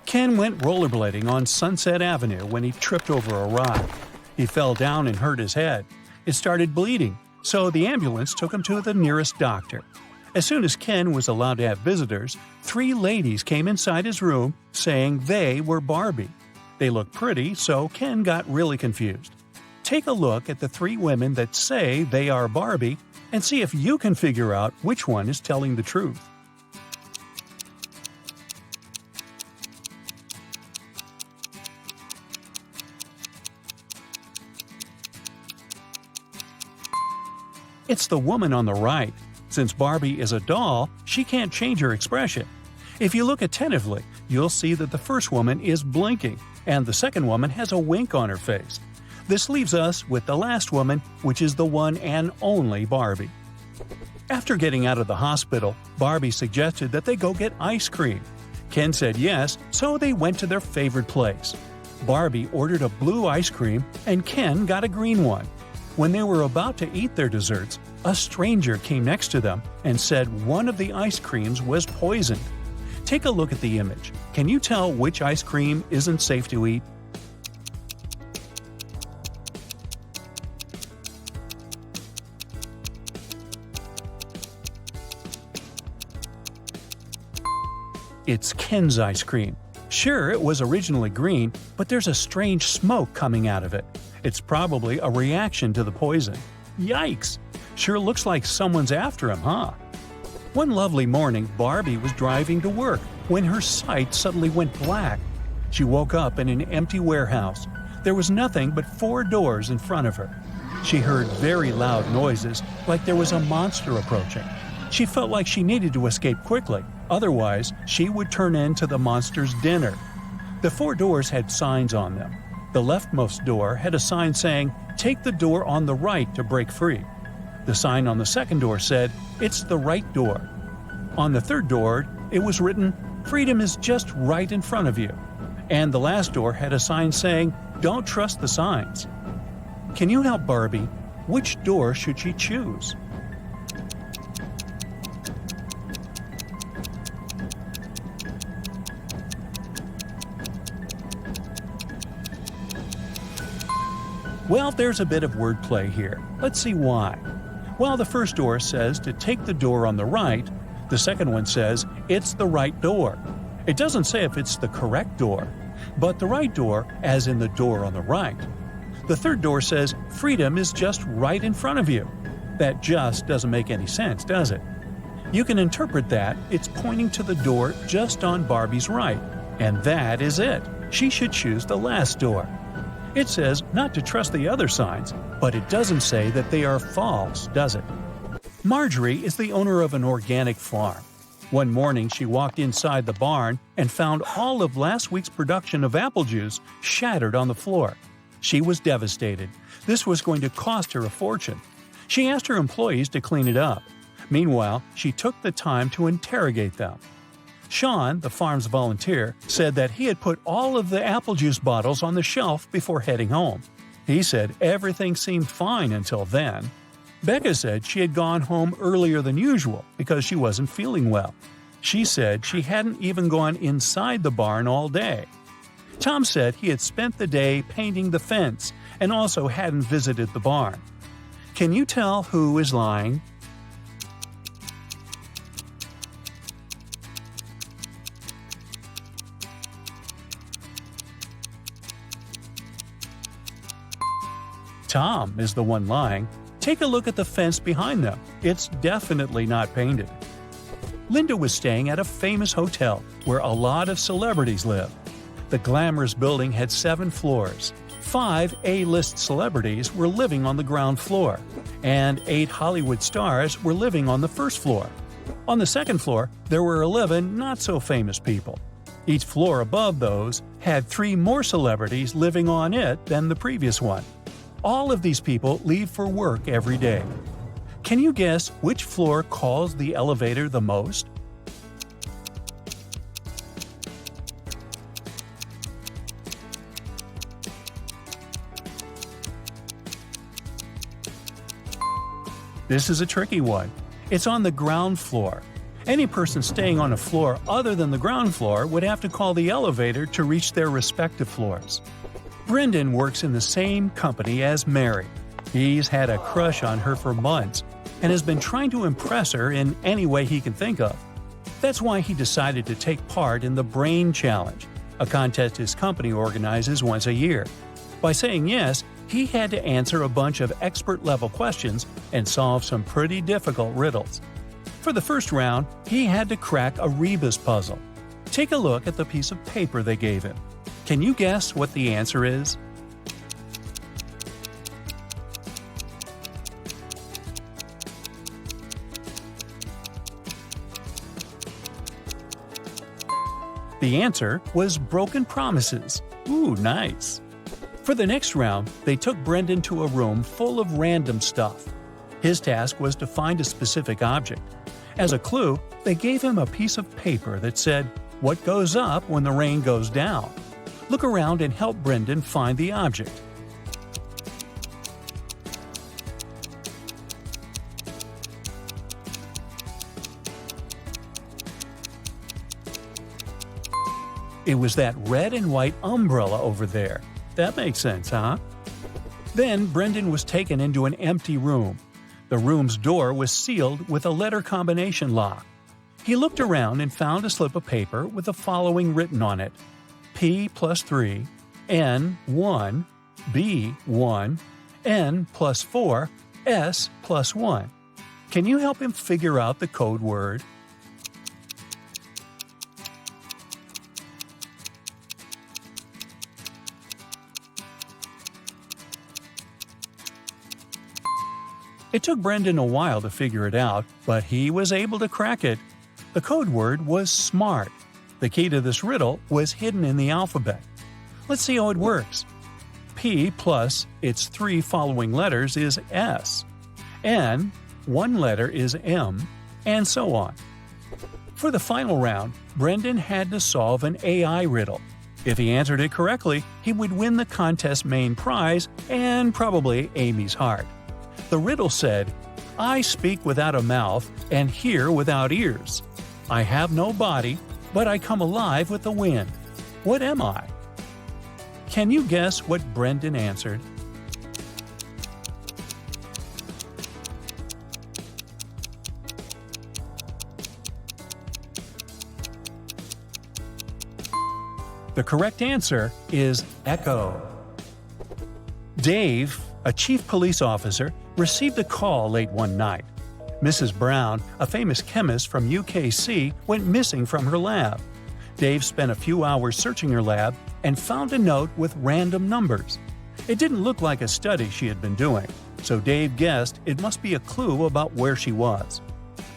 Ken went rollerblading on Sunset Avenue when he tripped over a rock. He fell down and hurt his head. It started bleeding, so the ambulance took him to the nearest doctor. As soon as Ken was allowed to have visitors, 3 ladies came inside his room saying they were Barbie. They looked pretty, so Ken got really confused. Take a look at the 3 women that say they are Barbie and see if you can figure out which one is telling the truth. It's the woman on the right. Since Barbie is a doll, she can't change her expression. If you look attentively, you'll see that the first woman is blinking, and the second woman has a wink on her face. This leaves us with the last woman, which is the one and only Barbie. After getting out of the hospital, Barbie suggested that they go get ice cream. Ken said yes, so they went to their favorite place. Barbie ordered a blue ice cream, and Ken got a green one. When they were about to eat their desserts, a stranger came next to them and said one of the ice creams was poisoned. Take a look at the image. Can you tell which ice cream isn't safe to eat? It's Ken's ice cream. Sure, it was originally green, but there's a strange smoke coming out of it. It's probably a reaction to the poison. Yikes! Sure looks like someone's after him, huh? One lovely morning, Barbie was driving to work when her sight suddenly went black. She woke up in an empty warehouse. There was nothing but 4 doors in front of her. She heard very loud noises, like there was a monster approaching. She felt like she needed to escape quickly, otherwise she would turn into the monster's dinner. The 4 doors had signs on them. The leftmost door had a sign saying, "Take the door on the right to break free." The sign on the second door said, "It's the right door." On the third door, it was written, "Freedom is just right in front of you." And the last door had a sign saying, "Don't trust the signs." Can you help Barbie? Which door should she choose? Well, there's a bit of wordplay here. Let's see why. While the first door says to take the door on the right, the second one says it's the right door. It doesn't say if it's the correct door, but the right door as in the door on the right. The third door says freedom is just right in front of you. That just doesn't make any sense, does it? You can interpret that it's pointing to the door just on Barbie's right, and that is it. She should choose the last door. It says not to trust the other signs, but it doesn't say that they are false, does it? Marjorie is the owner of an organic farm. One morning she walked inside the barn and found all of last week's production of apple juice shattered on the floor. She was devastated. This was going to cost her a fortune. She asked her employees to clean it up. Meanwhile, she took the time to interrogate them. Sean, the farm's volunteer, said that he had put all of the apple juice bottles on the shelf before heading home. He said everything seemed fine until then. Becca said she had gone home earlier than usual because she wasn't feeling well. She said she hadn't even gone inside the barn all day. Tom said he had spent the day painting the fence and also hadn't visited the barn. Can you tell who is lying? Tom is the one lying. Take a look at the fence behind them. It's definitely not painted. Linda was staying at a famous hotel where a lot of celebrities live. The glamorous building had 7 floors. 5 A-list celebrities were living on the ground floor, and 8 Hollywood stars were living on the first floor. On the second floor, there were 11 not-so-famous people. Each floor above those had 3 more celebrities living on it than the previous one. All of these people leave for work every day. Can you guess which floor calls the elevator the most? This is a tricky one. It's on the ground floor. Any person staying on a floor other than the ground floor would have to call the elevator to reach their respective floors. Brendan works in the same company as Mary. He's had a crush on her for months and has been trying to impress her in any way he can think of. That's why he decided to take part in the Brain Challenge, a contest his company organizes once a year. By saying yes, he had to answer a bunch of expert-level questions and solve some pretty difficult riddles. For the first round, he had to crack a rebus puzzle. Take a look at the piece of paper they gave him. Can you guess what the answer is? The answer was broken promises. Ooh, nice. For the next round, they took Brendan to a room full of random stuff. His task was to find a specific object. As a clue, they gave him a piece of paper that said, "What goes up when the rain goes down?" Look around and help Brendan find the object. It was that red and white umbrella over there. That makes sense, huh? Then Brendan was taken into an empty room. The room's door was sealed with a letter combination lock. He looked around and found a slip of paper with the following written on it: P plus 3, N 1, B 1, N plus 4, S plus 1. Can you help him figure out the code word? It took Brendan a while to figure it out, but he was able to crack it. The code word was SMART. The key to this riddle was hidden in the alphabet. Let's see how it works. P plus its 3 following letters is S. N, 1 letter is M, and so on. For the final round, Brendan had to solve an AI riddle. If he answered it correctly, he would win the contest's main prize and probably Amy's heart. The riddle said, "I speak without a mouth and hear without ears. I have no body, but I come alive with the wind. What am I?" Can you guess what Brendan answered? The correct answer is echo. Dave, a chief police officer, received a call late one night. Mrs. Brown, a famous chemist from UKC, went missing from her lab. Dave spent a few hours searching her lab and found a note with random numbers. It didn't look like a study she had been doing, so Dave guessed it must be a clue about where she was.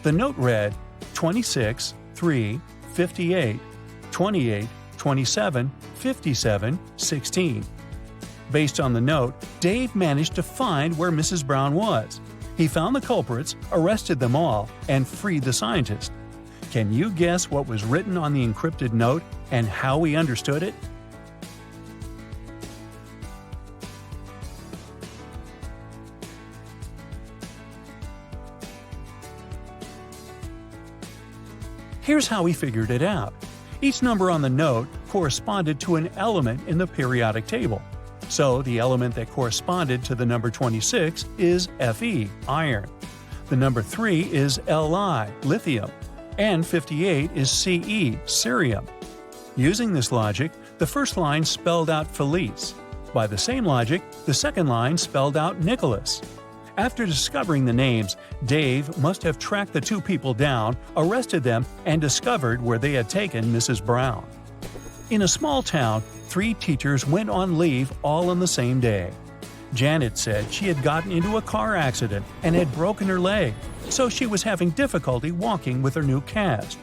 The note read 26, 3, 58, 28, 27, 57, 16. Based on the note, Dave managed to find where Mrs. Brown was. He found the culprits, arrested them all, and freed the scientist. Can you guess what was written on the encrypted note and how he understood it? Here's how he figured it out. Each number on the note corresponded to an element in the periodic table. So the element that corresponded to the number 26 is Fe, iron. The number 3 is Li, lithium. And 58 is Ce, cerium. Using this logic, the first line spelled out Felice. By the same logic, the second line spelled out Nicholas. After discovering the names, Dave must have tracked the two people down, arrested them, and discovered where they had taken Mrs. Brown. In a small town, 3 teachers went on leave all on the same day. Janet said she had gotten into a car accident and had broken her leg, so she was having difficulty walking with her new cast.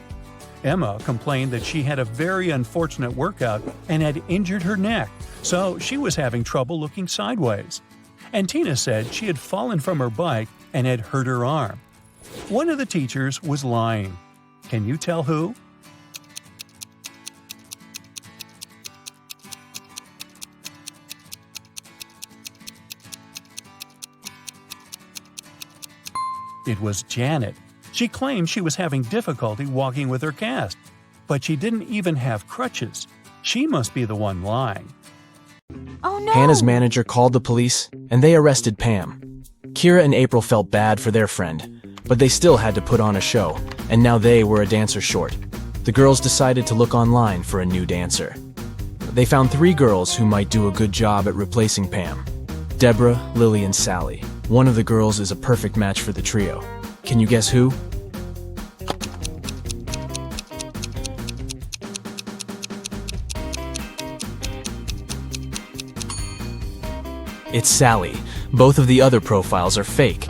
Emma complained that she had a very unfortunate workout and had injured her neck, so she was having trouble looking sideways. And Tina said she had fallen from her bike and had hurt her arm. One of the teachers was lying. Can you tell who? It was Janet. She claimed she was having difficulty walking with her cast, but she didn't even have crutches. She must be the one lying. Oh no! Hannah's manager called the police, and they arrested Pam. Kira and April felt bad for their friend, but they still had to put on a show, and now they were a dancer short. The girls decided to look online for a new dancer. They found 3 girls who might do a good job at replacing Pam: Deborah, Lily, and Sally. One of the girls is a perfect match for the trio. Can you guess who? It's Sally. Both of the other profiles are fake.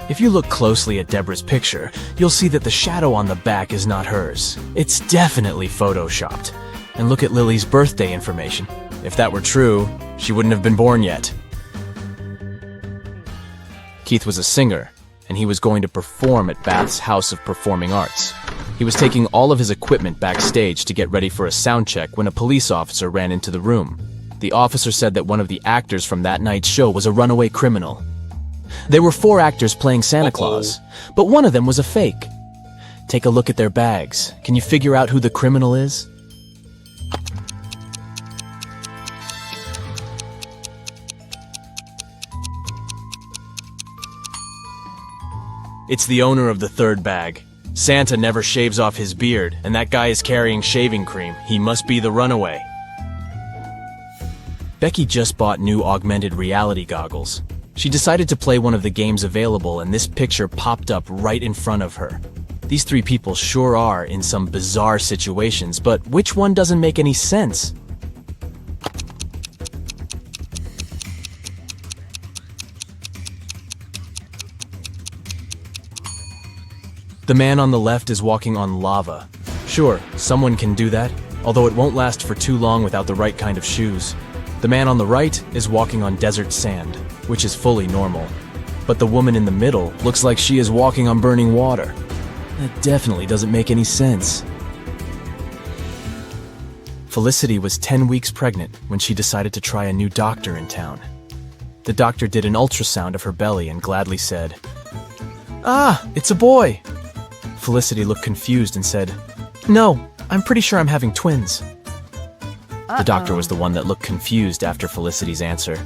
If you look closely at Deborah's picture, you'll see that the shadow on the back is not hers. It's definitely photoshopped. And look at Lily's birthday information. If that were true, she wouldn't have been born yet. Keith was a singer, and he was going to perform at Bath's House of Performing Arts. He was taking all of his equipment backstage to get ready for a sound check when a police officer ran into the room. The officer said that one of the actors from that night's show was a runaway criminal. There were 4 actors playing Santa Claus, but one of them was a fake. Take a look at their bags. Can you figure out who the criminal is? It's the owner of the 3rd bag. Santa never shaves off his beard, and that guy is carrying shaving cream. He must be the runaway. Becky just bought new augmented reality goggles. She decided to play one of the games available, and this picture popped up right in front of her. These 3 people sure are in some bizarre situations, but which one doesn't make any sense? The man on the left is walking on lava. Sure, someone can do that, although it won't last for too long without the right kind of shoes. The man on the right is walking on desert sand, which is fully normal. But the woman in the middle looks like she is walking on burning water. That definitely doesn't make any sense. Felicity was 10 weeks pregnant when she decided to try a new doctor in town. The doctor did an ultrasound of her belly and gladly said, "Ah, it's a boy." Felicity looked confused and said, "No, I'm pretty sure I'm having twins." The doctor was the one that looked confused after Felicity's answer.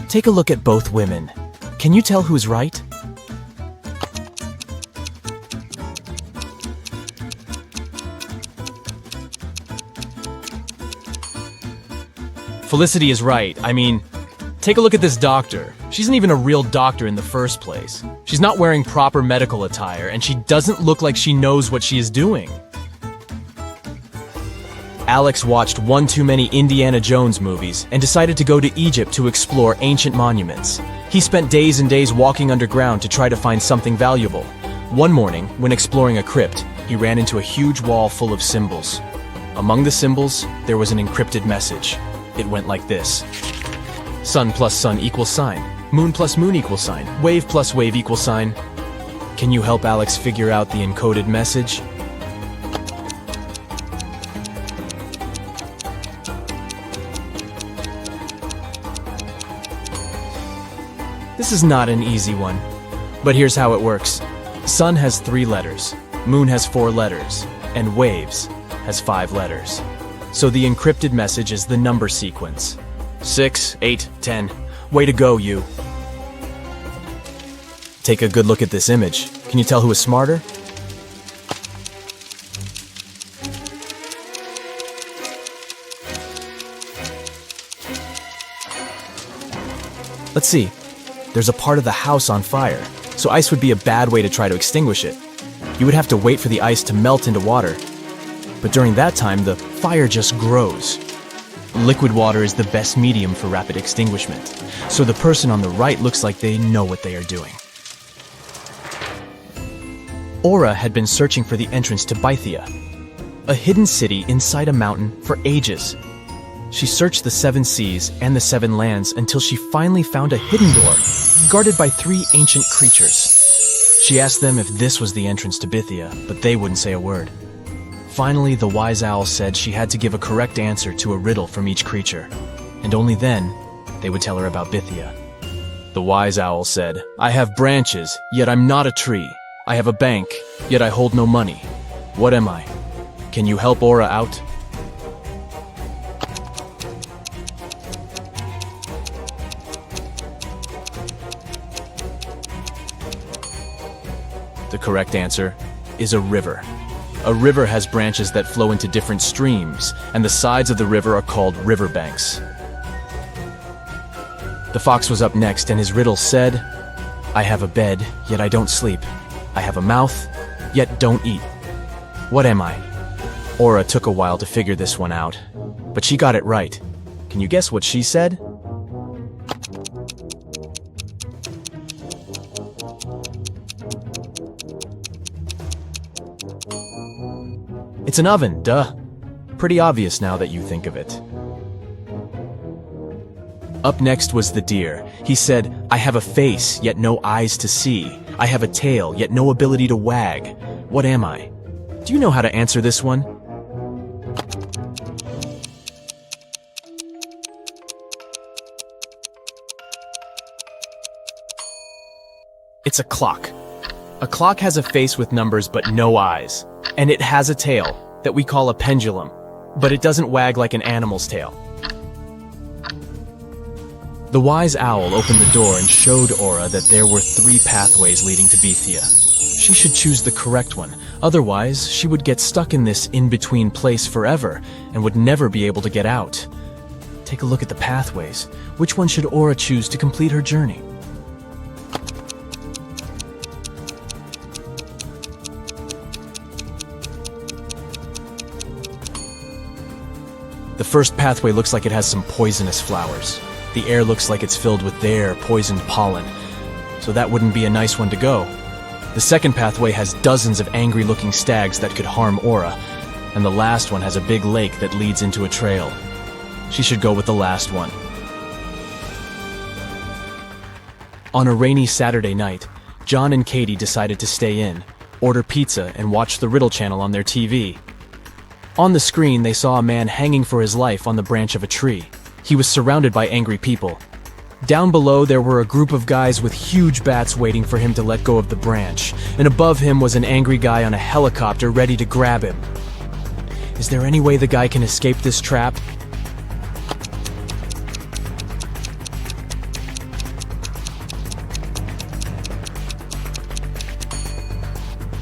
Take a look at both women. Can you tell who's right? Felicity is right. I mean, take a look at this doctor. She isn't even a real doctor in the first place. She's not wearing proper medical attire, and she doesn't look like she knows what she is doing. Alex watched one too many Indiana Jones movies and decided to go to Egypt to explore ancient monuments. He spent days and days walking underground to try to find something valuable. One morning, when exploring a crypt, he ran into a huge wall full of symbols. Among the symbols, there was an encrypted message. It went like this: sun plus sun equals sign, moon plus moon equals sign, wave plus wave equals sign. Can you help Alex figure out the encoded message? This is not an easy one, but here's how it works. Sun has 3 letters, moon has 4 letters, and waves has 5 letters. So the encrypted message is the number sequence. 6, 8, 10. Way to go, you. Take a good look at this image. Can you tell who is smarter? Let's see. There's a part of the house on fire, so ice would be a bad way to try to extinguish it. You would have to wait for the ice to melt into water. But during that time, the fire just grows. Liquid water is the best medium for rapid extinguishment, so the person on the right looks like they know what they are doing. Aura had been searching for the entrance to Bythia, a hidden city inside a mountain, for ages. She searched the 7 seas and the 7 lands until she finally found a hidden door, guarded by 3 ancient creatures. She asked them if this was the entrance to Bythia, but they wouldn't say a word. Finally, the wise owl said she had to give a correct answer to a riddle from each creature, and only then they would tell her about Bythia. The wise owl said, "I have branches, yet I'm not a tree. I have a bank, yet I hold no money. What am I? Can you help Aura out? The correct answer is a river. A river has branches that flow into different streams, and the sides of the river are called riverbanks. The fox was up next, and his riddle said, I have a bed, yet I don't sleep. I have a mouth, yet don't eat. What am I? Aura took a while to figure this one out, but she got it right. Can you guess what she said? It's an oven, duh. Pretty obvious now that you think of it. Up next was the deer. He said, I have a face, yet no eyes to see. I have a tail, yet no ability to wag. What am I? Do you know how to answer this one? It's a clock. A clock has a face with numbers but no eyes. And it has a tail that we call a pendulum, but it doesn't wag like an animal's tail. The wise owl opened the door and showed Aura that there were 3 pathways leading to Bethia. She should choose the correct one, otherwise she would get stuck in this in-between place forever and would never be able to get out. Take a look at the pathways. Which one should Aura choose to complete her journey? The first pathway looks like it has some poisonous flowers. The air looks like it's filled with their poisoned pollen, so that wouldn't be a nice one to go. The second pathway has dozens of angry-looking stags that could harm Aura, and the last one has a big lake that leads into a trail. She should go with the last one. On a rainy Saturday night, John and Katie decided to stay in, order pizza, and watch the Riddle channel on their TV. On the screen, they saw a man hanging for his life on the branch of a tree. He was surrounded by angry people. Down below, there were a group of guys with huge bats waiting for him to let go of the branch, and above him was an angry guy on a helicopter ready to grab him. Is there any way the guy can escape this trap?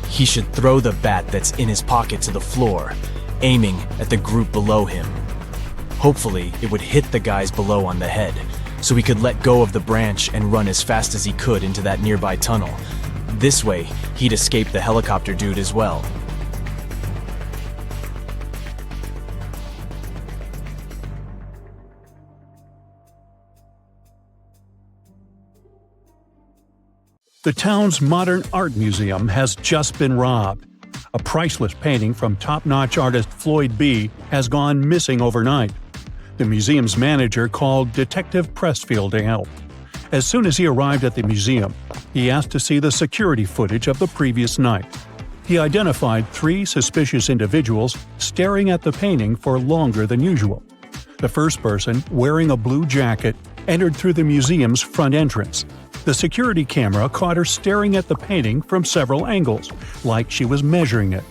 He should throw the bat that's in his pocket to the floor, aiming at the group below him. Hopefully, it would hit the guys below on the head, so he could let go of the branch and run as fast as he could into that nearby tunnel. This way, he'd escape the helicopter dude as well. The town's modern art museum has just been robbed. A priceless painting from top-notch artist Floyd B. has gone missing overnight. The museum's manager called Detective Pressfield to help. As soon as he arrived at the museum, he asked to see the security footage of the previous night. He identified 3 suspicious individuals staring at the painting for longer than usual. The first person, wearing a blue jacket, entered through the museum's front entrance. The security camera caught her staring at the painting from several angles, like she was measuring it.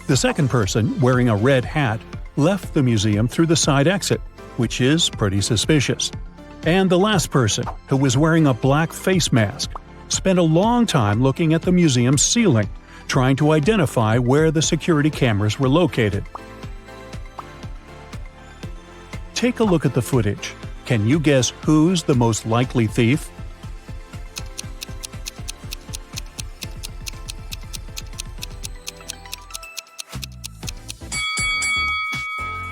The second person, wearing a red hat, left the museum through the side exit, which is pretty suspicious. And the last person, who was wearing a black face mask, spent a long time looking at the museum's ceiling, trying to identify where the security cameras were located. Take a look at the footage. Can you guess who's the most likely thief?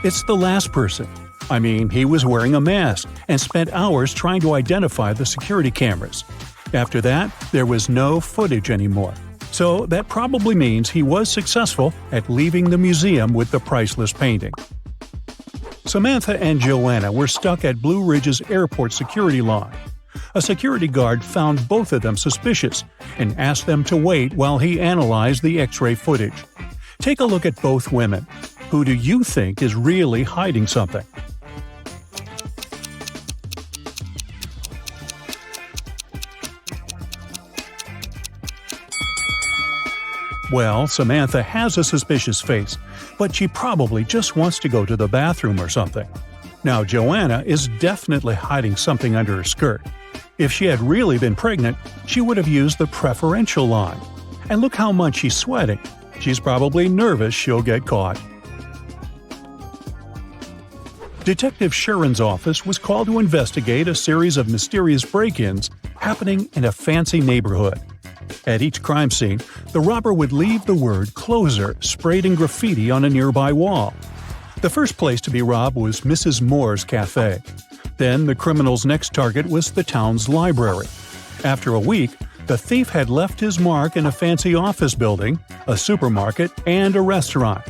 It's the last person. I mean, he was wearing a mask and spent hours trying to identify the security cameras. After that, there was no footage anymore. So that probably means he was successful at leaving the museum with the priceless painting. Samantha and Joanna were stuck at Blue Ridge's airport security line. A security guard found both of them suspicious and asked them to wait while he analyzed the X-ray footage. Take a look at both women. Who do you think is really hiding something? Well, Samantha has a suspicious face, but she probably just wants to go to the bathroom or something. Now, Joanna is definitely hiding something under her skirt. If she had really been pregnant, she would have used the preferential line. And look how much she's sweating. She's probably nervous she'll get caught. Detective Sharon's office was called to investigate a series of mysterious break-ins happening in a fancy neighborhood. At each crime scene, the robber would leave the word "closer" sprayed in graffiti on a nearby wall. The first place to be robbed was Mrs. Moore's cafe. Then the criminal's next target was the town's library. After a week, the thief had left his mark in a fancy office building, a supermarket, and a restaurant.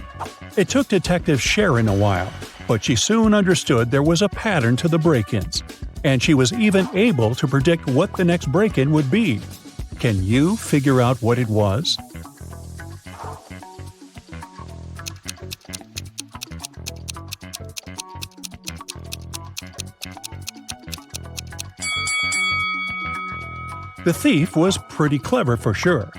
It took Detective Sharon a while, but she soon understood there was a pattern to the break-ins, and she was even able to predict what the next break-in would be. Can you figure out what it was? The thief was pretty clever for sure.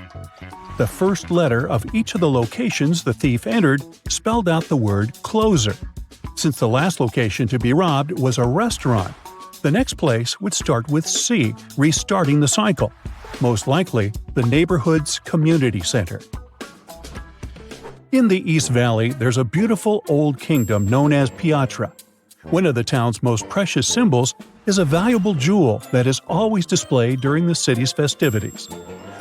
The first letter of each of the locations the thief entered spelled out the word "closer." Since the last location to be robbed was a restaurant, the next place would start with C, restarting the cycle. Most likely, the neighborhood's community center. In the East Valley, there's a beautiful old kingdom known as Piatra. One of the town's most precious symbols is a valuable jewel that is always displayed during the city's festivities.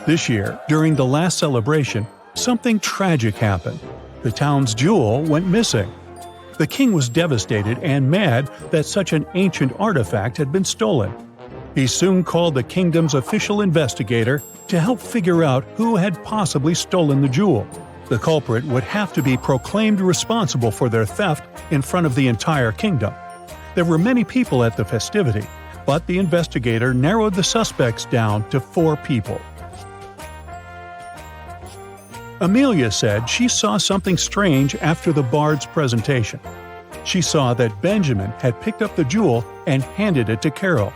This year, during the last celebration, something tragic happened. The town's jewel went missing. The king was devastated and mad that such an ancient artifact had been stolen. He soon called the kingdom's official investigator to help figure out who had possibly stolen the jewel. The culprit would have to be proclaimed responsible for their theft in front of the entire kingdom. There were many people at the festivity, but the investigator narrowed the suspects down to 4 people. Amelia said she saw something strange after the bard's presentation. She saw that Benjamin had picked up the jewel and handed it to Carol.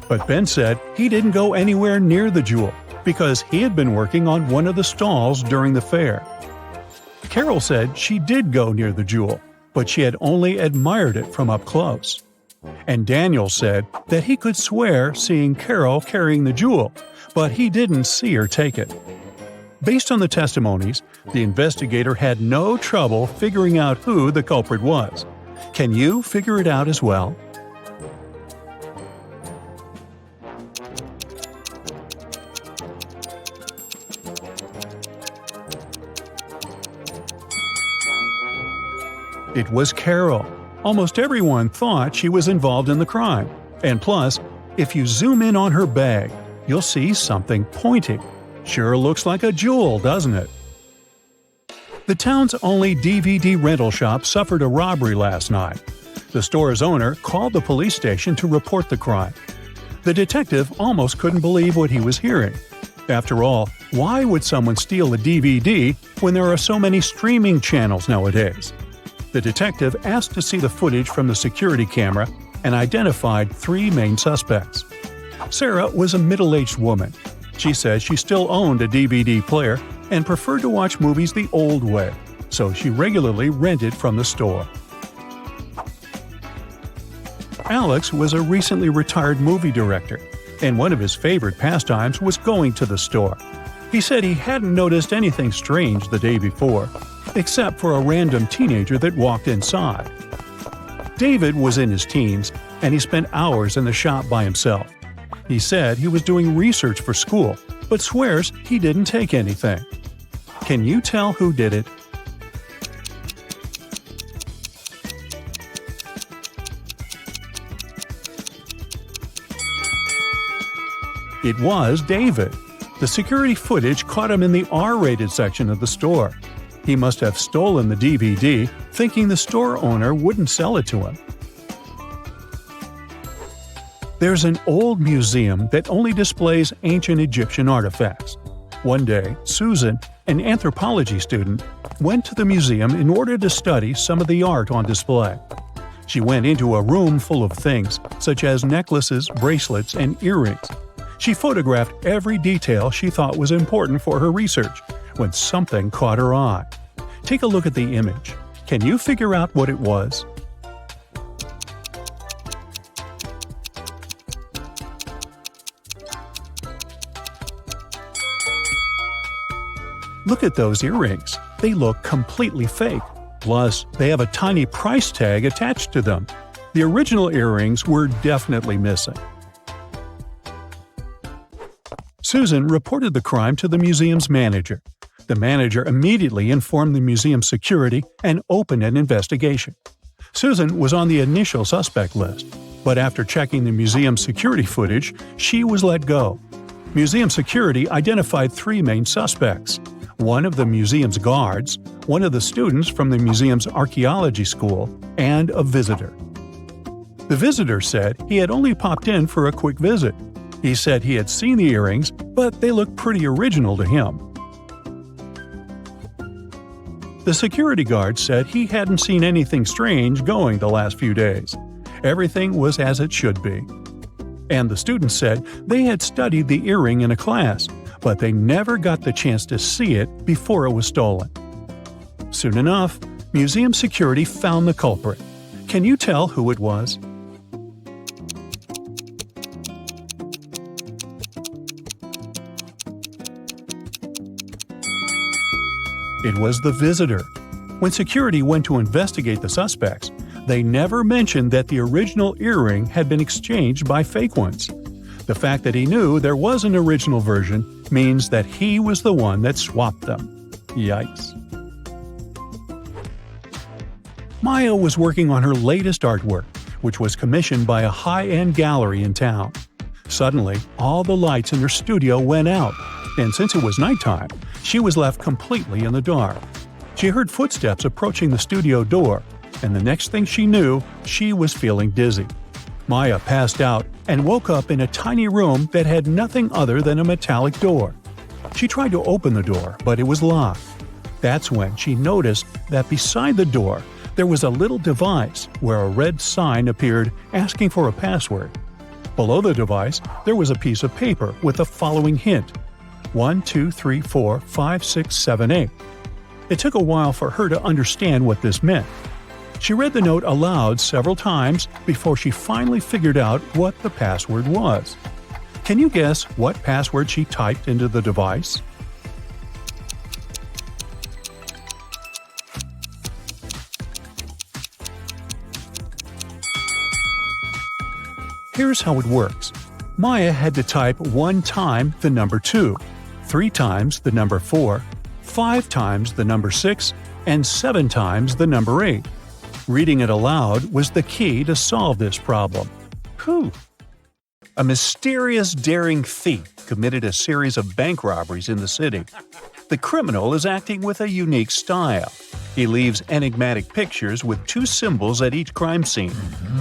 But Ben said he didn't go anywhere near the jewel because he had been working on one of the stalls during the fair. Carol said she did go near the jewel, but she had only admired it from up close. And Daniel said that he could swear seeing Carol carrying the jewel, but he didn't see her take it. Based on the testimonies, the investigator had no trouble figuring out who the culprit was. Can you figure it out as well? It was Carol. Almost everyone thought she was involved in the crime. And plus, if you zoom in on her bag, you'll see something pointing. Sure looks like a jewel, doesn't it? The town's only DVD rental shop suffered a robbery last night. The store's owner called the police station to report the crime. The detective almost couldn't believe what he was hearing. After all, why would someone steal a DVD when there are so many streaming channels nowadays? The detective asked to see the footage from the security camera and identified 3 main suspects. Sarah was a middle-aged woman. She said she still owned a DVD player and preferred to watch movies the old way, so she regularly rented from the store. Alex was a recently retired movie director, and one of his favorite pastimes was going to the store. He said he hadn't noticed anything strange the day before, except for a random teenager that walked inside. David was in his teens, and he spent hours in the shop by himself. He said he was doing research for school, but swears he didn't take anything. Can you tell who did it? It was David. The security footage caught him in the R-rated section of the store. He must have stolen the DVD, thinking the store owner wouldn't sell it to him. There's an old museum that only displays ancient Egyptian artifacts. One day, Susan, an anthropology student, went to the museum in order to study some of the art on display. She went into a room full of things, such as necklaces, bracelets, and earrings. She photographed every detail she thought was important for her research, when something caught her eye. Take a look at the image. Can you figure out what it was? Look at those earrings. They look completely fake. Plus, they have a tiny price tag attached to them. The original earrings were definitely missing. Susan reported the crime to the museum's manager. The manager immediately informed the museum security and opened an investigation. Susan was on the initial suspect list, but after checking the museum security footage, she was let go. Museum security identified 3 main suspects: one of the museum's guards, one of the students from the museum's archaeology school, and a visitor. The visitor said he had only popped in for a quick visit. He said he had seen the earrings, but they looked pretty original to him. The security guard said he hadn't seen anything strange going the last few days. Everything was as it should be. And the students said they had studied the earring in a class, but they never got the chance to see it before it was stolen. Soon enough, museum security found the culprit. Can you tell who it was? It was the visitor. When security went to investigate the suspects, they never mentioned that the original earring had been exchanged by fake ones. The fact that he knew there was an original version means that he was the one that swapped them. Yikes. Maya was working on her latest artwork, which was commissioned by a high-end gallery in town. Suddenly, all the lights in her studio went out, and since it was nighttime, she was left completely in the dark. She heard footsteps approaching the studio door, and the next thing she knew, she was feeling dizzy. Maya passed out and woke up in a tiny room that had nothing other than a metallic door. She tried to open the door, but it was locked. That's when she noticed that beside the door, there was a little device where a red sign appeared asking for a password. Below the device, there was a piece of paper with the following hint: 1, 2, 3, 4, 5, 6, 7, 8. It took a while for her to understand what this meant. She read the note aloud several times before she finally figured out what the password was. Can you guess what password she typed into the device? Here's how it works. Maya had to type 1 time the number 2, 3 times the number 4, 5 times the number 6, and 7 times the number 8. Reading it aloud was the key to solve this problem. Whew! A mysterious, daring thief committed a series of bank robberies in the city. The criminal is acting with a unique style. He leaves enigmatic pictures with 2 symbols at each crime scene.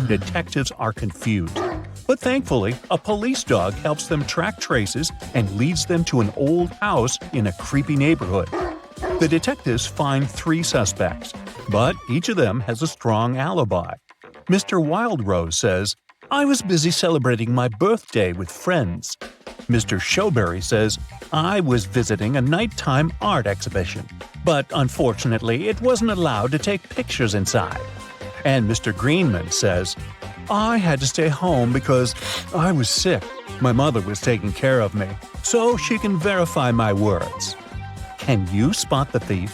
Detectives are confused. But thankfully, a police dog helps them track traces and leads them to an old house in a creepy neighborhood. The detectives find 3 suspects, but each of them has a strong alibi. Mr. Wildrose says, "I was busy celebrating my birthday with friends." Mr. Showberry says, "I was visiting a nighttime art exhibition, but unfortunately it wasn't allowed to take pictures inside." And Mr. Greenman says, "I had to stay home because I was sick. My mother was taking care of me, so she can verify my words." Can you spot the thief?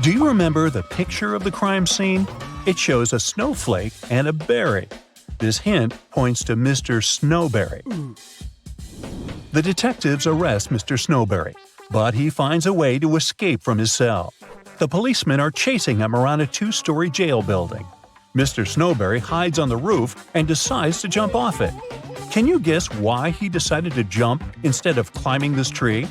Do you remember the picture of the crime scene? It shows a snowflake and a berry. This hint points to Mr. Snowberry. The detectives arrest Mr. Snowberry, but he finds a way to escape from his cell. The policemen are chasing him around a 2-story jail building. Mr. Snowberry hides on the roof and decides to jump off it. Can you guess why he decided to jump instead of climbing this tree?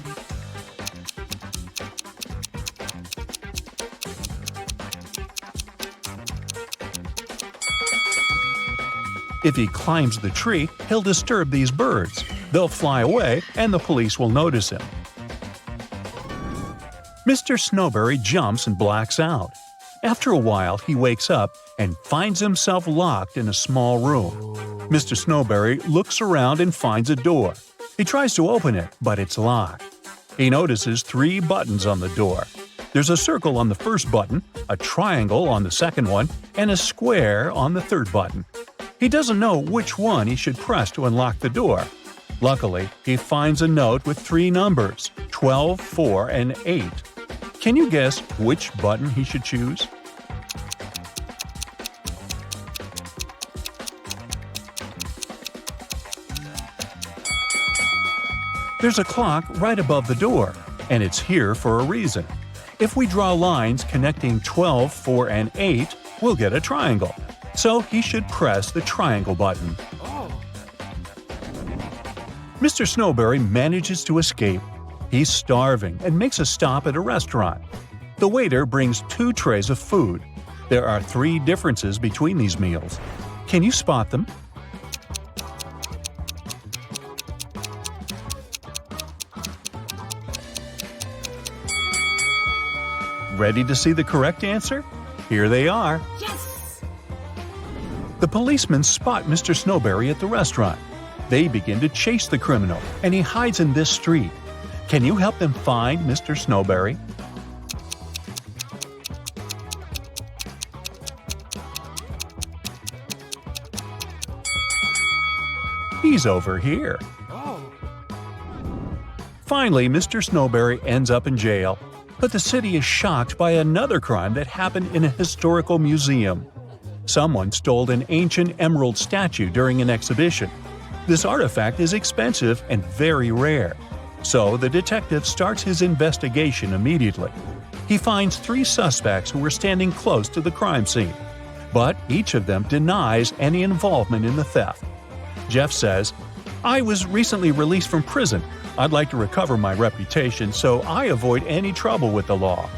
If he climbs the tree, he'll disturb these birds. They'll fly away and the police will notice him. Mr. Snowberry jumps and blacks out. After a while, he wakes up and finds himself locked in a small room. Mr. Snowberry looks around and finds a door. He tries to open it, but it's locked. He notices 3 buttons on the door. There's a circle on the first button, a triangle on the second one, and a square on the third button. He doesn't know which one he should press to unlock the door. Luckily, he finds a note with 3 numbers, 12, 4, and 8. Can you guess which button he should choose? There's a clock right above the door, and it's here for a reason. If we draw lines connecting 12, 4, and 8, we'll get a triangle. So he should press the triangle button. Mr. Snowberry manages to escape. He's starving and makes a stop at a restaurant. The waiter brings 2 trays of food. There are 3 differences between these meals. Can you spot them? Ready to see the correct answer? Here they are. Yes! The policemen spot Mr. Snowberry at the restaurant. They begin to chase the criminal, and he hides in this street. Can you help them find Mr. Snowberry? He's over here. Finally, Mr. Snowberry ends up in jail. But the city is shocked by another crime that happened in a historical museum. Someone stole an ancient emerald statue during an exhibition. This artifact is expensive and very rare. So the detective starts his investigation immediately. He finds 3 suspects who were standing close to the crime scene. But each of them denies any involvement in the theft. Jeff says, "I was recently released from prison. I'd like to recover my reputation, so I avoid any trouble with the law."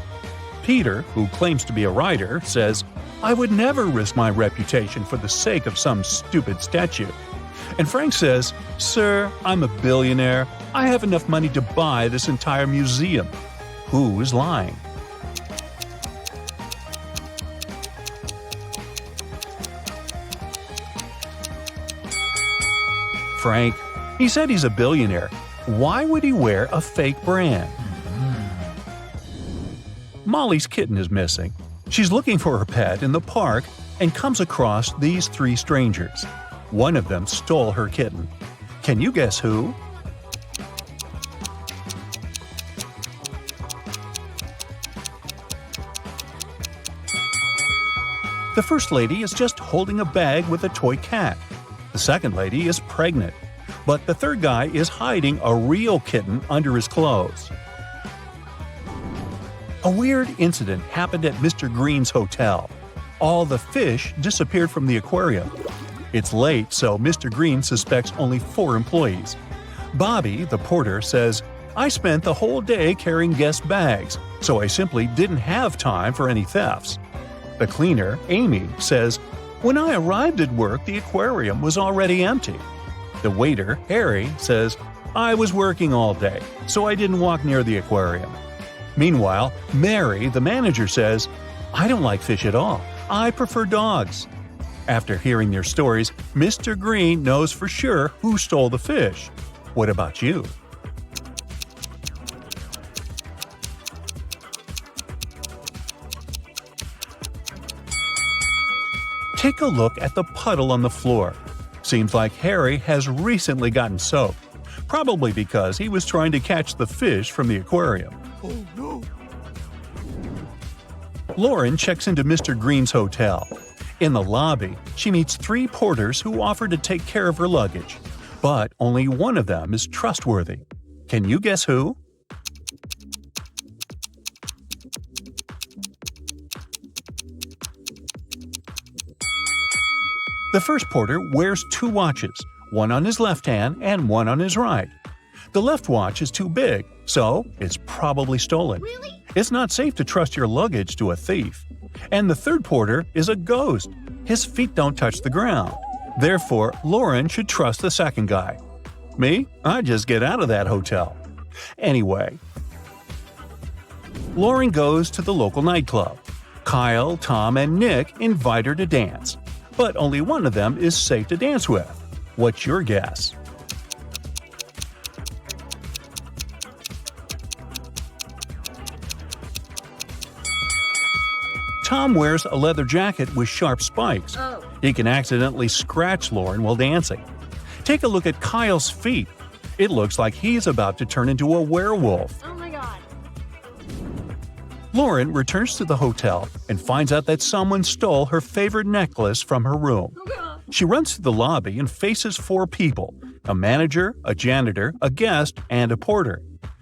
Peter, who claims to be a writer, says, "I would never risk my reputation for the sake of some stupid statue." And Frank says, "Sir, I'm a billionaire. I have enough money to buy this entire museum." Who is lying? Frank. He said he's a billionaire. Why would he wear a fake brand? Molly's kitten is missing. She's looking for her pet in the park and comes across these 3 strangers. One of them stole her kitten. Can you guess who? The first lady is just holding a bag with a toy cat. The second lady is pregnant. But the third guy is hiding a real kitten under his clothes. A weird incident happened at Mr. Green's hotel. All the fish disappeared from the aquarium. It's late, so Mr. Green suspects only 4 employees. Bobby, the porter, says, "I spent the whole day carrying guest bags, so I simply didn't have time for any thefts." The cleaner, Amy, says, "When I arrived at work, the aquarium was already empty." The waiter, Harry, says, "I was working all day, so I didn't walk near the aquarium." Meanwhile, Mary, the manager, says, "I don't like fish at all. I prefer dogs." After hearing their stories, Mr. Green knows for sure who stole the fish. What about you? Take a look at the puddle on the floor. Seems like Harry has recently gotten soaked, probably because he was trying to catch the fish from the aquarium. Oh no! Lauren checks into Mr. Green's hotel. In the lobby, she meets 3 porters who offer to take care of her luggage. But only one of them is trustworthy. Can you guess who? The first porter wears 2 watches, one on his left hand and one on his right. The left watch is too big, so it's probably stolen. Really? It's not safe to trust your luggage to a thief. And the third porter is a ghost. His feet don't touch the ground. Therefore, Lauren should trust the second guy. Me? I just get out of that hotel. Anyway, Lauren goes to the local nightclub. Kyle, Tom, and Nick invite her to dance, but only one of them is safe to dance with. What's your guess? Tom wears a leather jacket with sharp spikes. He can accidentally scratch Lauren while dancing. Take a look at Kyle's feet. It looks like he's about to turn into a werewolf. Oh my god. Lauren returns to the hotel and finds out that someone stole her favorite necklace from her room. Oh god. She runs to the lobby and faces 4 people: a manager, a janitor, a guest, and a porter.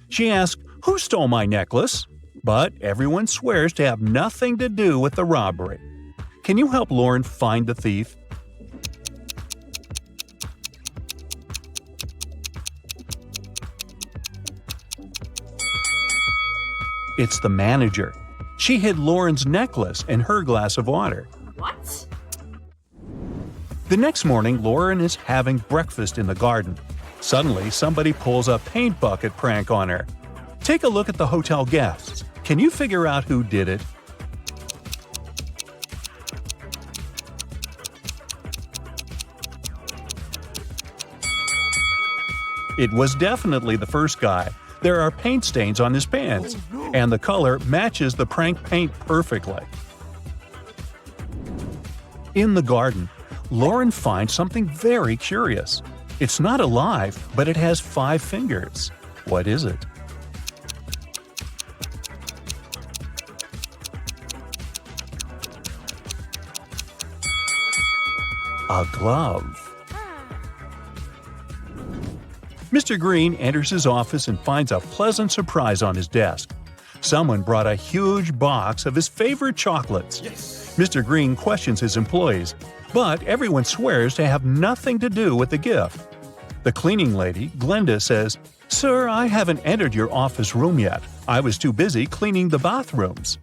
She asks, "Who stole my necklace?" But everyone swears to have nothing to do with the robbery. Can you help Lauren find the thief? It's the manager. She hid Lauren's necklace in her glass of water. What? The next morning, Lauren is having breakfast in the garden. Suddenly, somebody pulls a paint bucket prank on her. Take a look at the hotel guests. Can you figure out who did it? It was definitely the first guy. There are paint stains on his pants, and the color matches the prank paint perfectly. In the garden, Lauren finds something very curious. It's not alive, but it has 5 fingers. What is it? A glove. Mr. Green enters his office and finds a pleasant surprise on his desk. Someone brought a huge box of his favorite chocolates. Yes. Mr. Green questions his employees, but everyone swears to have nothing to do with the gift. The cleaning lady, Glenda, says, "Sir, I haven't entered your office room yet. I was too busy cleaning the bathrooms."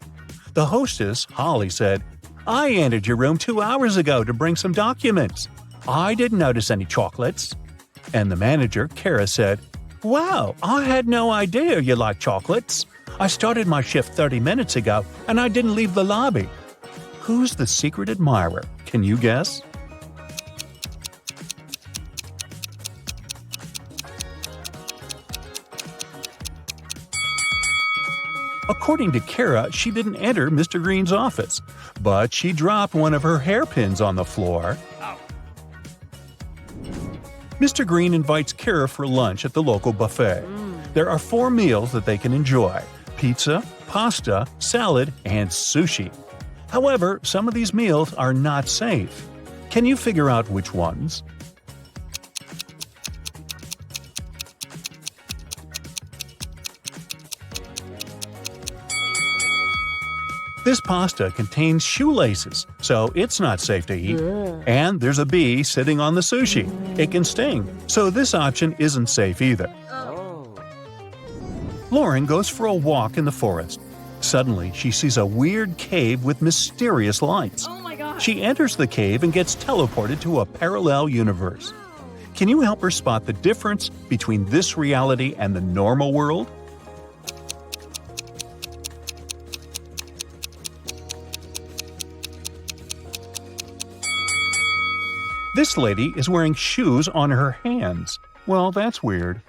The hostess, Holly, said, "I entered your room 2 hours ago to bring some documents. I didn't notice any chocolates." And the manager, Kara, said, "Wow, I had no idea you like chocolates. I started my shift 30 minutes ago and I didn't leave the lobby." Who's the secret admirer? Can you guess? According to Kara, she didn't enter Mr. Green's office, but she dropped one of her hairpins on the floor. Mr. Green invites Kara for lunch at the local buffet. There are 4 meals that they can enjoy: pizza, pasta, salad, and sushi. However, some of these meals are not safe. Can you figure out which ones? This pasta contains shoelaces, so it's not safe to eat. And there's a bee sitting on the sushi. It can sting, so this option isn't safe either. Lauren goes for a walk in the forest. Suddenly, she sees a weird cave with mysterious lights. Oh my god. She enters the cave and gets teleported to a parallel universe. Can you help her spot the difference between this reality and the normal world? This lady is wearing shoes on her hands. Well, that's weird.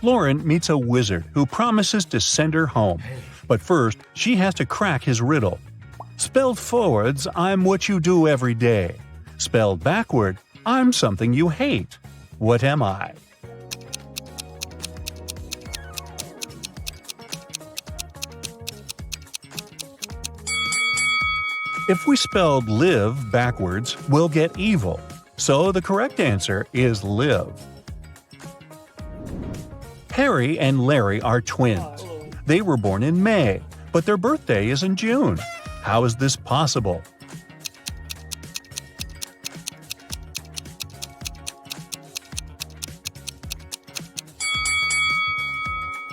Lauren meets a wizard who promises to send her home. But first, she has to crack his riddle. Spelled forwards, I'm what you do every day. Spelled backward, I'm something you hate. What am I? If we spelled live backwards, we'll get evil. So the correct answer is live. Harry and Larry are twins. They were born in May, but their birthday is in June. How is this possible?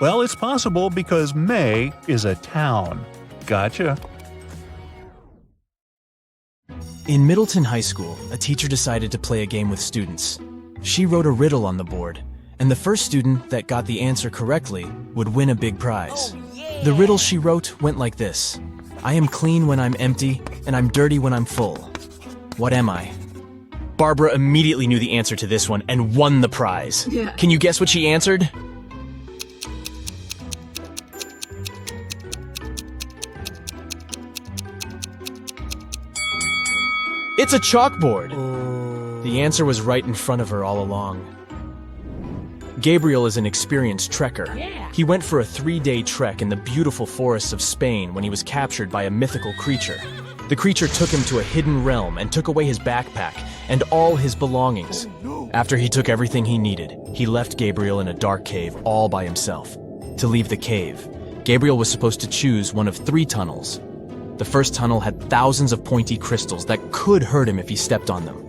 Well, it's possible because May is a town. Gotcha. In Middleton High School, a teacher decided to play a game with students. She wrote a riddle on the board, and the first student that got the answer correctly would win a big prize. The riddle she wrote went like this. I am clean when I'm empty, and I'm dirty when I'm full. What am I? Barbara immediately knew the answer to this one and won the prize. Yeah. Can you guess what she answered? It's a chalkboard. The answer was right in front of her all along. Gabriel is an experienced trekker. Yeah. He went for a 3-day trek in the beautiful forests of Spain when he was captured by a mythical creature. The creature took him to a hidden realm and took away his backpack and all his belongings. After he took everything he needed, he left Gabriel in a dark cave all by himself. To leave the cave, Gabriel was supposed to choose one of 3 tunnels. The first tunnel had thousands of pointy crystals that could hurt him if he stepped on them.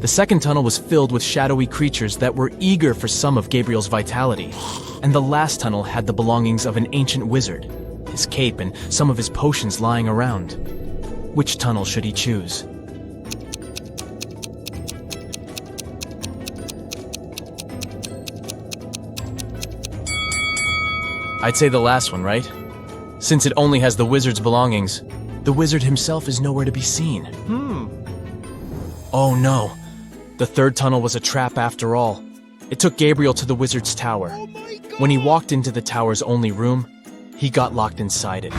The second tunnel was filled with shadowy creatures that were eager for some of Gabriel's vitality. And the last tunnel had the belongings of an ancient wizard, his cape and some of his potions lying around. Which tunnel should he choose? I'd say the last one, right? Since it only has the wizard's belongings, the wizard himself is nowhere to be seen. Oh no. The third tunnel was a trap after all. It took Gabriel to the wizard's tower. When he walked into the tower's only room, he got locked inside it.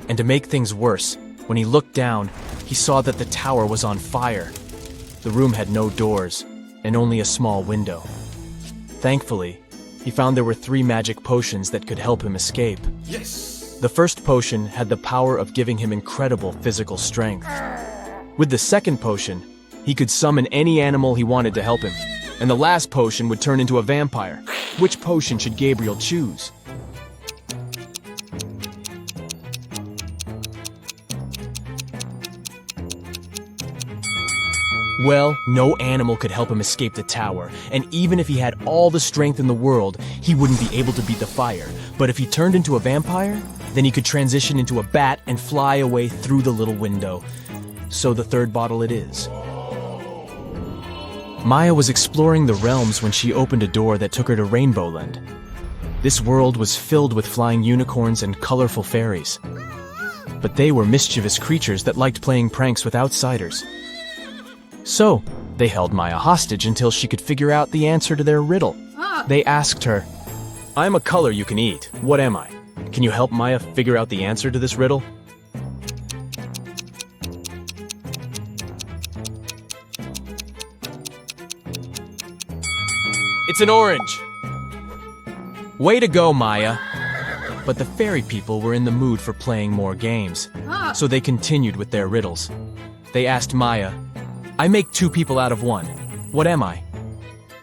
And to make things worse, when he looked down, he saw that the tower was on fire. The room had no doors and only a small window. Thankfully, he found there were 3 magic potions that could help him escape. Yes! The first potion had the power of giving him incredible physical strength. With the second potion, he could summon any animal he wanted to help him. And the last potion would turn into a vampire. Which potion should Gabriel choose? Well, no animal could help him escape the tower, and even if he had all the strength in the world, he wouldn't be able to beat the fire. But if he turned into a vampire, then he could transition into a bat and fly away through the little window. So the third bottle it is. Maya was exploring the realms when she opened a door that took her to Rainbowland. This world was filled with flying unicorns and colorful fairies. But they were mischievous creatures that liked playing pranks with outsiders. So, they held Maya hostage until she could figure out the answer to their riddle. They asked her, I'm a color you can eat. What am I? Can you help Maya figure out the answer to this riddle? It's an orange! Way to go, Maya! But the fairy people were in the mood for playing more games, so they continued with their riddles. They asked Maya, I make 2 people out of 1. What am I?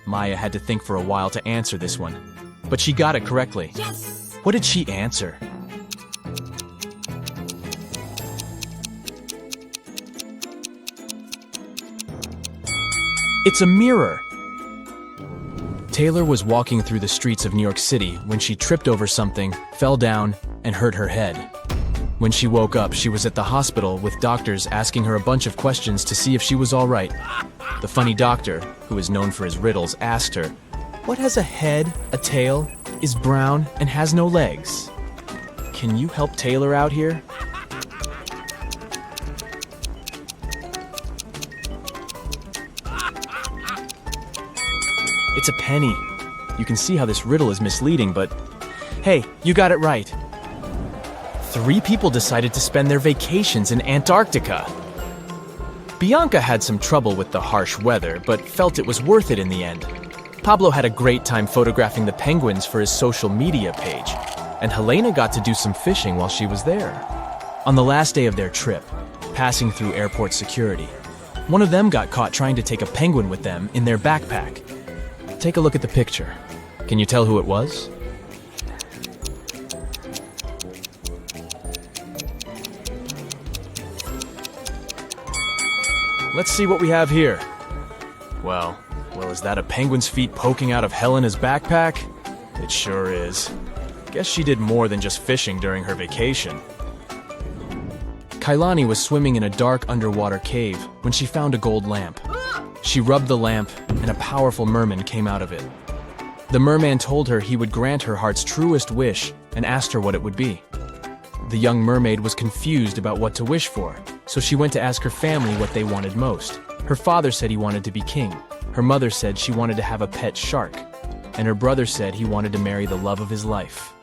Maya had to think for a while to answer this one, but she got it correctly. Yes! What did she answer? It's a mirror! Taylor was walking through the streets of New York City when she tripped over something, fell down, and hurt her head. When she woke up, she was at the hospital with doctors asking her a bunch of questions to see if she was all right. The funny doctor, who is known for his riddles, asked her, What has a head, a tail, is brown, and has no legs? Can you help Taylor out here? It's a penny. You can see how this riddle is misleading, but hey, you got it right. 3 people decided to spend their vacations in Antarctica. Bianca had some trouble with the harsh weather, but felt it was worth it in the end. Pablo had a great time photographing the penguins for his social media page, and Helena got to do some fishing while she was there. On the last day of their trip, passing through airport security, one of them got caught trying to take a penguin with them in their backpack. Take a look at the picture. Can you tell who it was? Let's see what we have here. Well, is that a penguin's feet poking out of Helena's backpack? It sure is. Guess she did more than just fishing during her vacation. Kailani was swimming in a dark underwater cave when she found a gold lamp. She rubbed the lamp, and a powerful merman came out of it. The merman told her he would grant her heart's truest wish and asked her what it would be. The young mermaid was confused about what to wish for, so she went to ask her family what they wanted most. Her father said he wanted to be king. Her mother said she wanted to have a pet shark. And her brother said he wanted to marry the love of his life.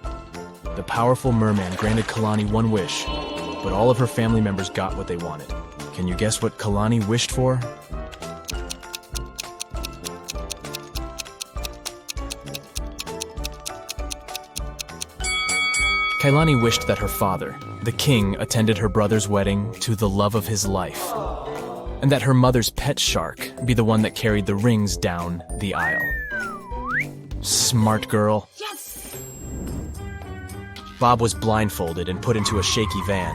The powerful merman granted Kalani one wish, but all of her family members got what they wanted. Can you guess what Kalani wished for? Kailani wished that her father, the king, attended her brother's wedding to the love of his life, and that her mother's pet shark be the one that carried the rings down the aisle. Smart girl. Yes! Bob was blindfolded and put into a shaky van.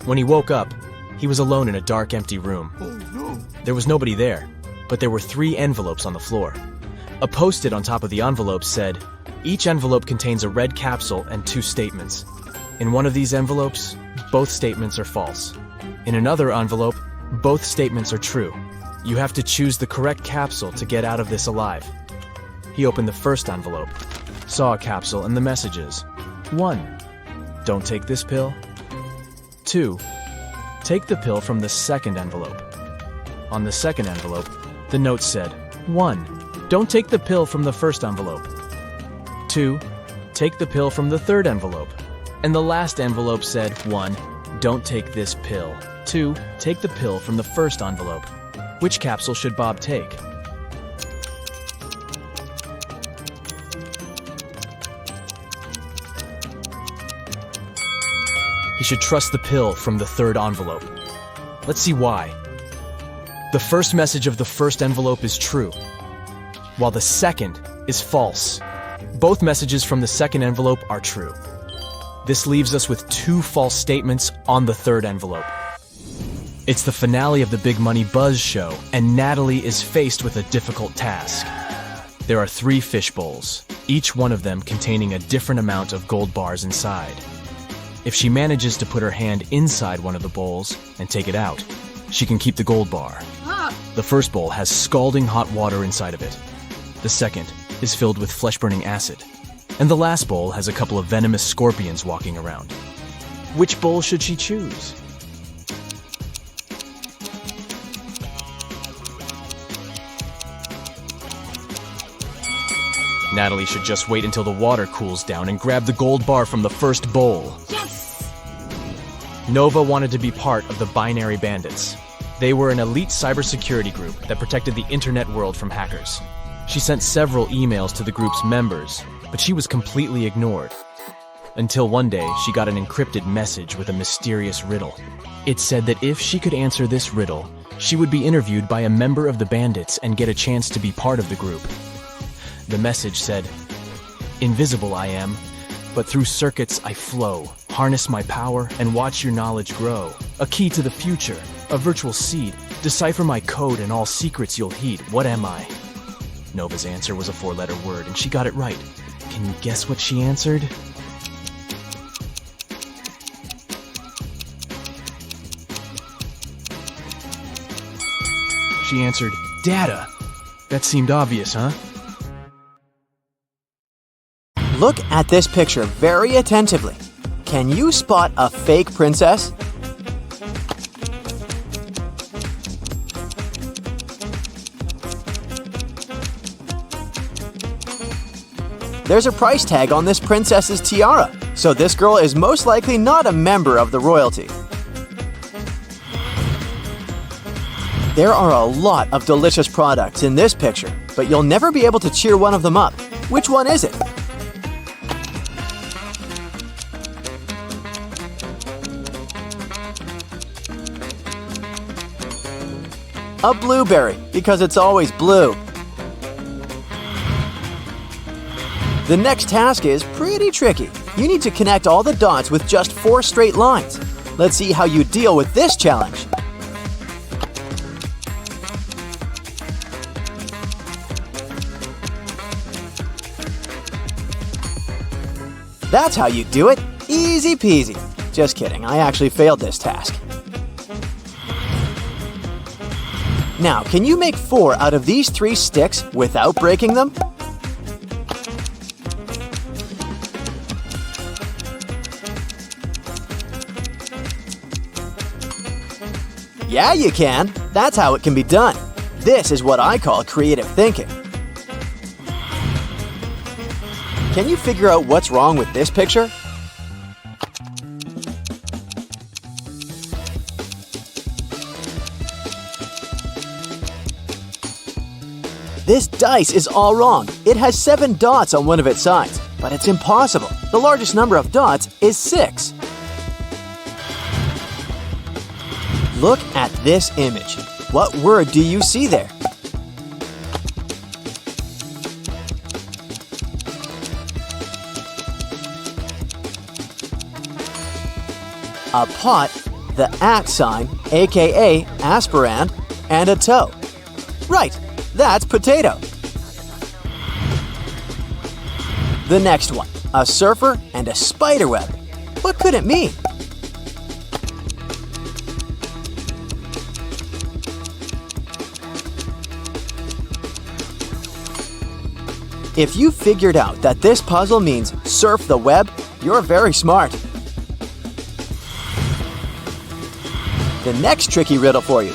When he woke up, he was alone in a dark, empty room. There was nobody there, but there were 3 envelopes on the floor. A post-it on top of the envelope said, "Each envelope contains a red capsule and 2 statements. In one of these envelopes, both statements are false. In another envelope, both statements are true. You have to choose the correct capsule to get out of this alive." He opened the first envelope, saw a capsule and the messages. 1. Don't take this pill. 2. Take the pill from the second envelope. On the second envelope, the note said, 1. Don't take the pill from the first envelope. 2. Take the pill from the third envelope. And the last envelope said, 1. Don't take this pill. 2. Take the pill from the first envelope. Which capsule should Bob take? He should trust the pill from the third envelope. Let's see why. The first message of the first envelope is true, while the second is false. Both messages from the second envelope are true. This leaves us with 2 false statements on the third envelope. It's the finale of the Big Money Buzz show, and Natalie is faced with a difficult task. There are 3 fish bowls, each one of them containing a different amount of gold bars inside. If she manages to put her hand inside one of the bowls and take it out, she can keep the gold bar. The first bowl has scalding hot water inside of it. The second is filled with flesh-burning acid. And the last bowl has a couple of venomous scorpions walking around. Which bowl should she choose? Natalie should just wait until the water cools down and grab the gold bar from the first bowl. Yes! Nova wanted to be part of the Binary Bandits. They were an elite cybersecurity group that protected the internet world from hackers. She sent several emails to the group's members, but she was completely ignored. Until one day, she got an encrypted message with a mysterious riddle. It said that if she could answer this riddle, she would be interviewed by a member of the Bandits and get a chance to be part of the group. The message said, "Invisible I am, but through circuits I flow. Harness my power and watch your knowledge grow. A key to the future, a virtual seed. Decipher my code and all secrets you'll heed. What am I?" Nova's answer was a 4-letter word, and she got it right. Can you guess what she answered? She answered, "Data." That seemed obvious, huh? Look at this picture very attentively. Can you spot a fake princess? There's a price tag on this princess's tiara, so this girl is most likely not a member of the royalty. There are a lot of delicious products in this picture, but you'll never be able to cheer one of them up. Which one is it? A blueberry, because it's always blue. The next task is pretty tricky. You need to connect all the dots with just 4 straight lines. Let's see how you deal with this challenge. That's how you do it. Easy peasy. Just kidding, I actually failed this task. Now, can you make 4 out of these 3 sticks without breaking them? Yeah, you can. That's how it can be done. This is what I call creative thinking. Can you figure out what's wrong with this picture? This dice is all wrong. It has 7 dots on one of its sides, but it's impossible. The largest number of dots is 6. Look at this image. What word do you see there? A pot, the @ sign, aka aspirand, and a toe. Right, that's potato. The next one, a surfer and a spider web. What could it mean? If you figured out that this puzzle means surf the web, you're very smart. The next tricky riddle for you.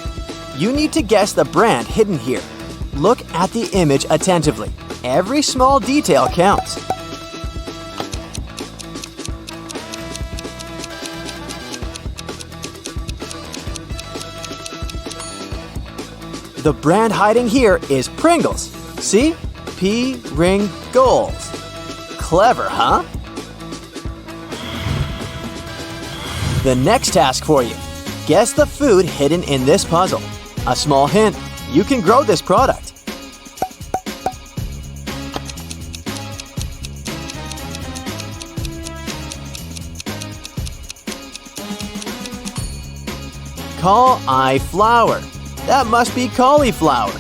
You need to guess the brand hidden here. Look at the image attentively. Every small detail counts. The brand hiding here is Pringles. See? P-ring-goals. Clever, huh? The next task for you. Guess the food hidden in this puzzle. A small hint, you can grow this product. Cauliflower. That must be cauliflower.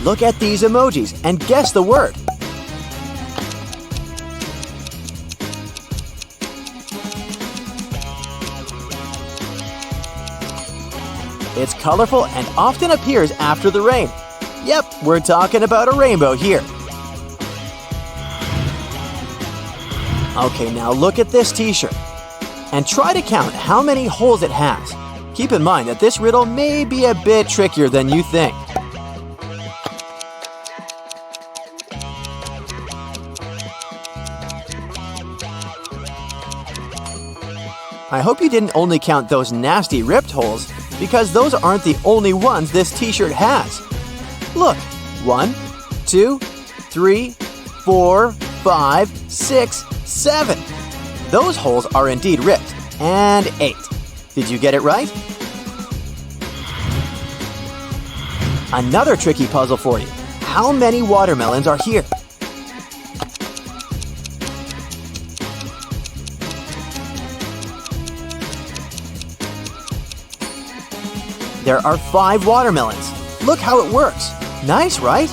Look at these emojis and guess the word. It's colorful and often appears after the rain. Yep, we're talking about a rainbow here. Okay, now look at this t-shirt and try to count how many holes it has. Keep in mind that this riddle may be a bit trickier than you think. I hope you didn't only count those nasty ripped holes, because those aren't the only ones this t-shirt has. Look, 1, 2, 3, 4, 5, 6, 7. Those holes are indeed ripped, and 8. Did you get it right? Another tricky puzzle for you. How many watermelons are here? There are 5 watermelons. Look how it works. Nice, right?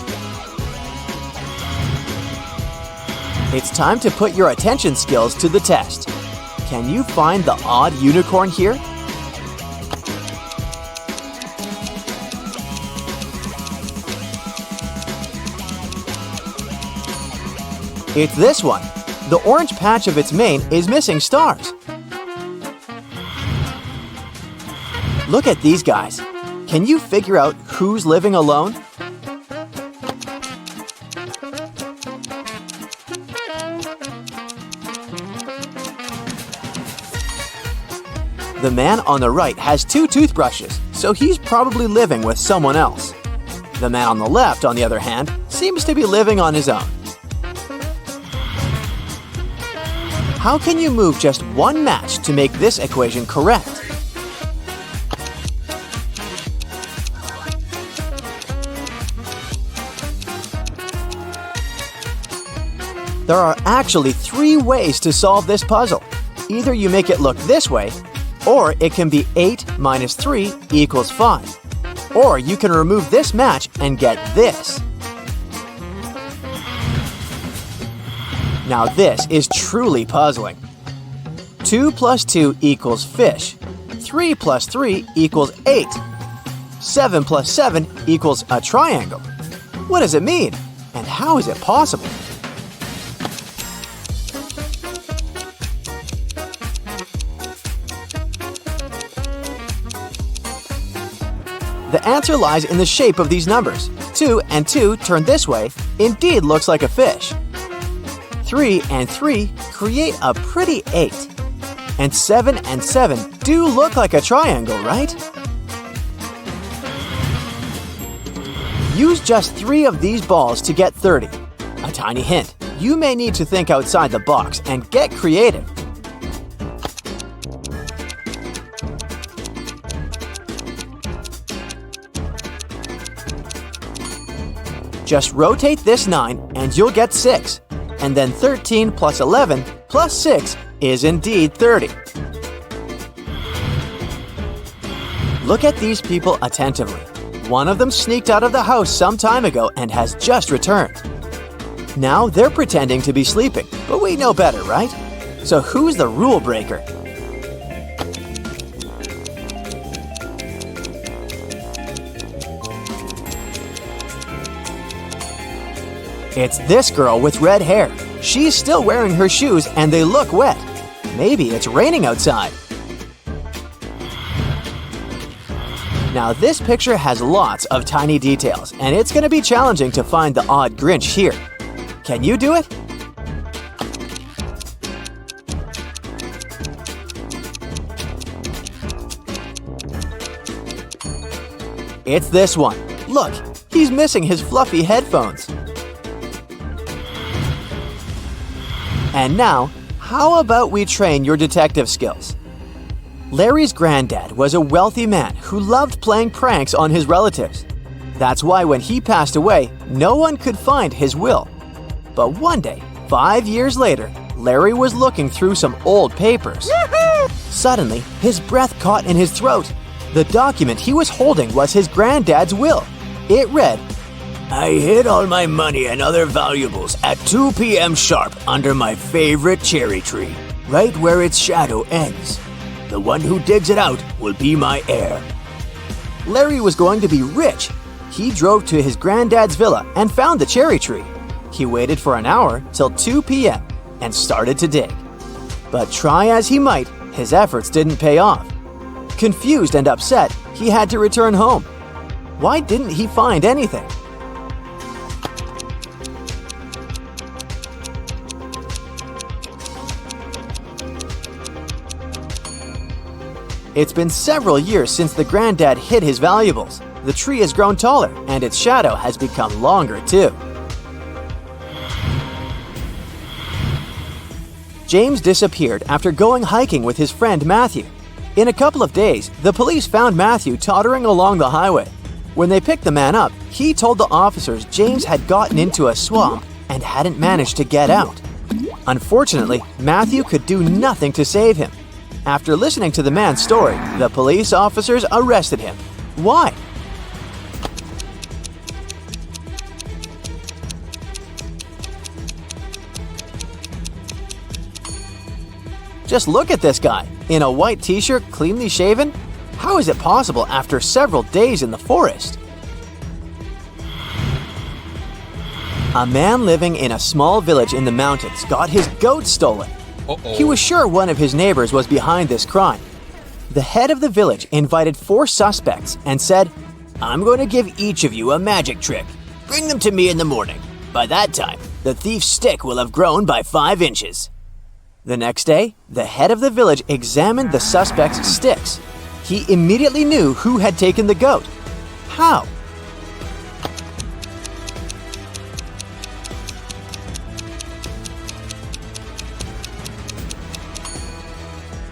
It's time to put your attention skills to the test. Can you find the odd unicorn here? It's this one. The orange patch of its mane is missing stars. Look at these guys. Can you figure out who's living alone? The man on the right has 2 toothbrushes, so he's probably living with someone else. The man on the left, on the other hand, seems to be living on his own. How can you move just one match to make this equation correct? There are actually 3 ways to solve this puzzle. Either you make it look this way, or it can be 8 minus 3 equals 5. Or you can remove this match and get this. Now this is truly puzzling. 2 plus 2 equals fish. 3 plus 3 equals 8. 7 plus 7 equals a triangle. What does it mean? And how is it possible? The answer lies in the shape of these numbers. 2 and 2 turned this way indeed looks like a fish. 3 and 3 create a pretty 8. And 7 and 7 do look like a triangle, right? Use just 3 of these balls to get 30. A tiny hint, you may need to think outside the box and get creative. Just rotate this 9 and you'll get 6. And then 13 plus 11 plus 6 is indeed 30. Look at these people attentively. One of them sneaked out of the house some time ago and has just returned. Now they're pretending to be sleeping, but we know better, right? So who's the rule breaker? It's this girl with red hair. She's still wearing her shoes and they look wet. Maybe it's raining outside. Now this picture has lots of tiny details and it's going to be challenging to find the odd Grinch here. Can you do it? It's this one. Look, he's missing his fluffy headphones. And now, how about we train your detective skills? Larry's granddad was a wealthy man who loved playing pranks on his relatives. That's why when he passed away, no one could find his will. But one day, 5 years later, Larry was looking through some old papers. Suddenly, his breath caught in his throat. The document he was holding was his granddad's will. It read, "I hid all my money and other valuables at 2 p.m. sharp under my favorite cherry tree, right where its shadow ends. The one who digs it out will be my heir." Larry was going to be rich. He drove to his granddad's villa and found the cherry tree. He waited for an hour till 2 p.m. and started to dig. But try as he might, his efforts didn't pay off. Confused and upset, he had to return home. Why didn't he find anything? It's been several years since the granddad hid his valuables. The tree has grown taller and its shadow has become longer too. James disappeared after going hiking with his friend Matthew. In a couple of days, the police found Matthew tottering along the highway. When they picked the man up, he told the officers James had gotten into a swamp and hadn't managed to get out. Unfortunately, Matthew could do nothing to save him. After listening to the man's story, the police officers arrested him. Why? Just look at this guy, in a white t-shirt, cleanly shaven. How is it possible after several days in the forest? A man living in a small village in the mountains got his goat stolen. He was sure one of his neighbors was behind this crime. The head of the village invited 4 suspects and said, "I'm going to give each of you a magic trick. Bring them to me in the morning. By that time, the thief's stick will have grown by 5 inches." The next day, the head of the village examined the suspects' sticks. He immediately knew who had taken the goat. How?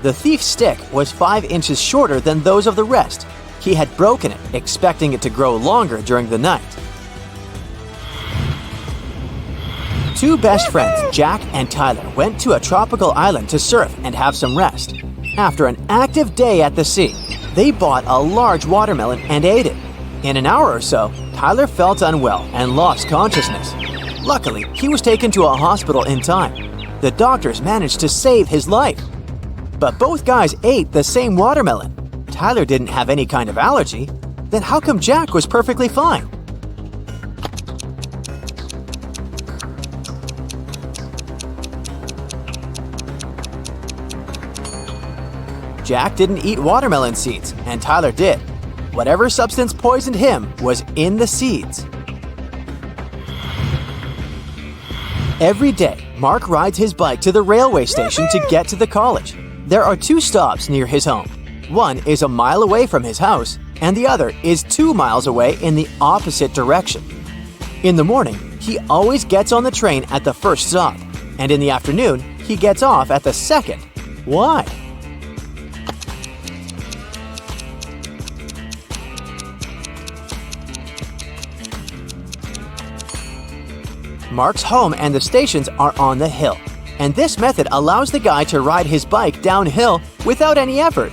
The thief's stick was 5 inches shorter than those of the rest. He had broken it, expecting it to grow longer during the night. 2 best friends, Jack and Tyler, went to a tropical island to surf and have some rest. After an active day at the sea, they bought a large watermelon and ate it. In an hour or so, Tyler felt unwell and lost consciousness. Luckily, he was taken to a hospital in time. The doctors managed to save his life. But both guys ate the same watermelon. Tyler didn't have any kind of allergy. Then how come Jack was perfectly fine? Jack didn't eat watermelon seeds, and Tyler did. Whatever substance poisoned him was in the seeds. Every day, Mark rides his bike to the railway station to get to the college. There are 2 stops near his home. One is a mile away from his house, and the other is 2 miles away in the opposite direction. In the morning, he always gets on the train at the first stop, and in the afternoon, he gets off at the second. Why? Mark's home and the stations are on the hill, and this method allows the guy to ride his bike downhill without any effort.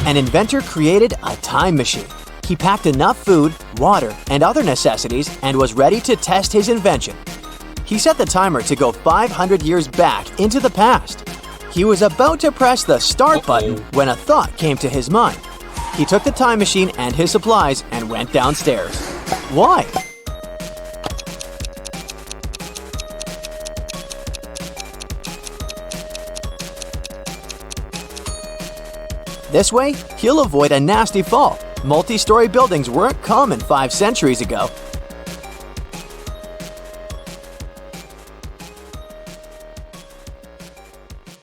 An inventor created a time machine. He packed enough food, water, and other necessities and was ready to test his invention. He set the timer to go 500 years back into the past. He was about to press the start button when a thought came to his mind. He took the time machine and his supplies and went downstairs. Why? This way, he'll avoid a nasty fall. Multi-story buildings weren't common 5 centuries ago,